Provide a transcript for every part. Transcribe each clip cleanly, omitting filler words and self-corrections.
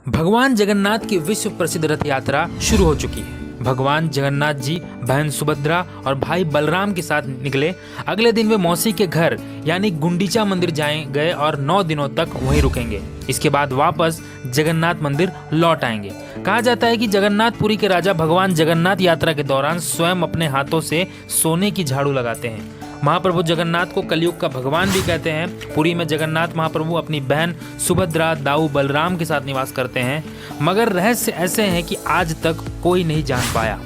भगवान जगन्नाथ की विश्व प्रसिद्ध रथ यात्रा शुरू हो चुकी है। भगवान जगन्नाथ जी बहन सुभद्रा और भाई बलराम के साथ निकले। अगले दिन वे मौसी के घर यानी गुंडीचा मंदिर गए और 9 दिनों तक वहीं रुकेंगे। इसके बाद वापस जगन्नाथ मंदिर लौट आएंगे। कहा जाता है कि जगन्नाथपुरी के राजा भगवान जगन्नाथ यात्रा के दौरान स्वयं अपने हाथों से सोने की झाड़ू लगाते हैं। महाप्रभु जगन्नाथ को कलयुग का भगवान भी कहते हैं। पुरी में जगन्नाथ महाप्रभु अपनी बहन सुभद्रा, दाऊ, बलराम के साथ निवास करते हैं। मगर रहस्य ऐसे हैं कि आज तक कोई नहीं जान पाया।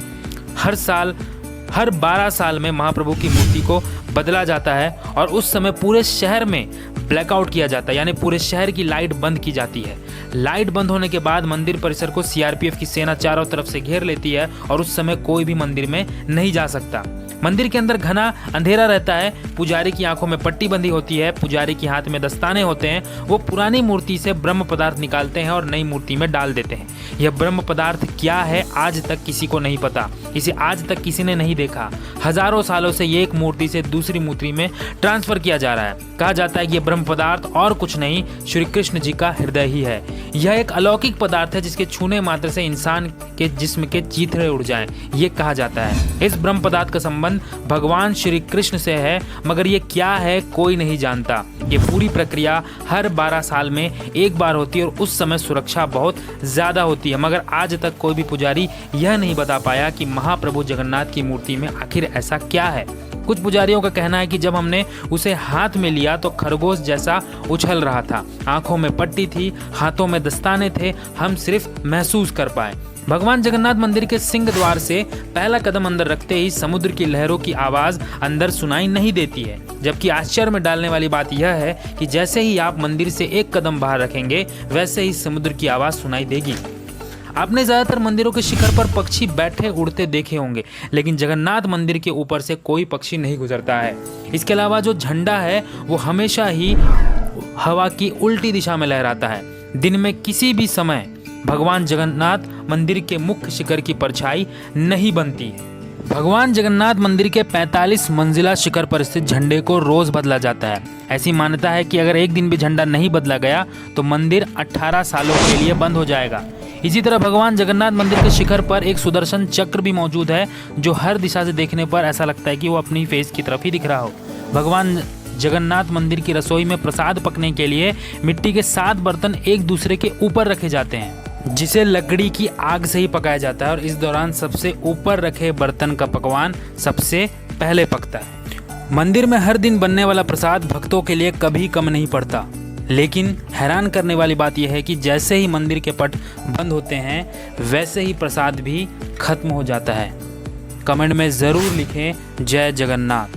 हर 12 साल में महाप्रभु की मूर्ति को बदला जाता है और उस समय पूरे शहर में ब्लैकआउट किया जाता है, यानी पूरे शहर की लाइट बंद की जाती है। लाइट बंद होने के बाद मंदिर परिसर को सीआरपीएफ की सेना चारों तरफ से घेर लेती है और उस समय कोई भी मंदिर में नहीं जा सकता। मंदिर के अंदर घना अंधेरा रहता है। पुजारी की आंखों में पट्टी बंधी होती है। पुजारी के हाथ में दस्ताने होते हैं। वो पुरानी मूर्ति से ब्रह्म पदार्थ निकालते हैं और नई मूर्ति में डाल देते हैं। यह ब्रह्म पदार्थ क्या है आज तक किसी को नहीं पता। इसे आज तक किसी ने नहीं देखा। हजारों सालों से ये एक मूर्ति से दूसरी मूर्ति में ट्रांसफर किया जा रहा है। कहा जाता है कि यह ब्रह्म पदार्थ और कुछ नहीं, श्री कृष्ण जी का हृदय ही है। यह एक अलौकिक पदार्थ है जिसके छूने मात्र से इंसान के जिस्म के चीथड़े उड़ जाएं, ये कहा जाता है। इस ब्रह्म पदार्थ का संबंध भगवान श्री कृष्ण से है, मगर ये क्या है कोई नहीं जानता। ये पूरी प्रक्रिया हर 12 साल में एक बार होती है और उस समय सुरक्षा बहुत ज्यादा होती है। मगर आज तक कोई भी पुजारी यह नहीं बता पाया कि महाप्रभु जगन्नाथ की मूर्ति में आखिर ऐसा क्या है। कुछ पुजारियों का कहना है कि जब हमने उसे हाथ में लिया तो खरगोश जैसा उछल रहा था। आंखों में पट्टी थी, हाथों में दस्ताने थे, हम सिर्फ महसूस कर पाए। भगवान जगन्नाथ मंदिर के सिंह द्वार से पहला कदम अंदर रखते ही समुद्र की लहरों की आवाज अंदर सुनाई नहीं देती है। जबकि आश्चर्य में डालने वाली बात यह है कि जैसे ही आप मंदिर से एक कदम बाहर रखेंगे वैसे ही समुद्र की आवाज सुनाई देगी। आपने ज्यादातर मंदिरों के शिखर पर पक्षी बैठे उड़ते देखे होंगे, लेकिन जगन्नाथ मंदिर के ऊपर से कोई पक्षी नहीं गुजरता है। इसके अलावा जो झंडा है वो हमेशा ही हवा की उल्टी दिशा में लहराता है। दिन में किसी भी समय भगवान जगन्नाथ मंदिर के मुख्य शिखर की परछाई नहीं बनती है। भगवान जगन्नाथ मंदिर के 45 मंजिला शिखर पर स्थित झंडे को रोज बदला जाता है। ऐसी मान्यता है कि अगर एक दिन भी झंडा नहीं बदला गया तो मंदिर 18 सालों के लिए बंद हो जाएगा। इसी तरह भगवान जगन्नाथ मंदिर के शिखर पर एक सुदर्शन चक्र भी मौजूद है, जो हर दिशा से देखने पर ऐसा लगता है कि वो अपनी फेस की तरफ ही दिख रहा हो। भगवान जगन्नाथ मंदिर की रसोई में प्रसाद पकने के लिए मिट्टी के 7 बर्तन एक दूसरे के ऊपर रखे जाते हैं, जिसे लकड़ी की आग से ही पकाया जाता है और इस दौरान सबसे ऊपर रखे बर्तन का पकवान सबसे पहले पकता है। मंदिर में हर दिन बनने वाला प्रसाद भक्तों के लिए कभी कम नहीं पड़ता। लेकिन हैरान करने वाली बात यह है कि जैसे ही मंदिर के पट बंद होते हैं वैसे ही प्रसाद भी खत्म हो जाता है। कमेंट में ज़रूर लिखें जय जगन्नाथ।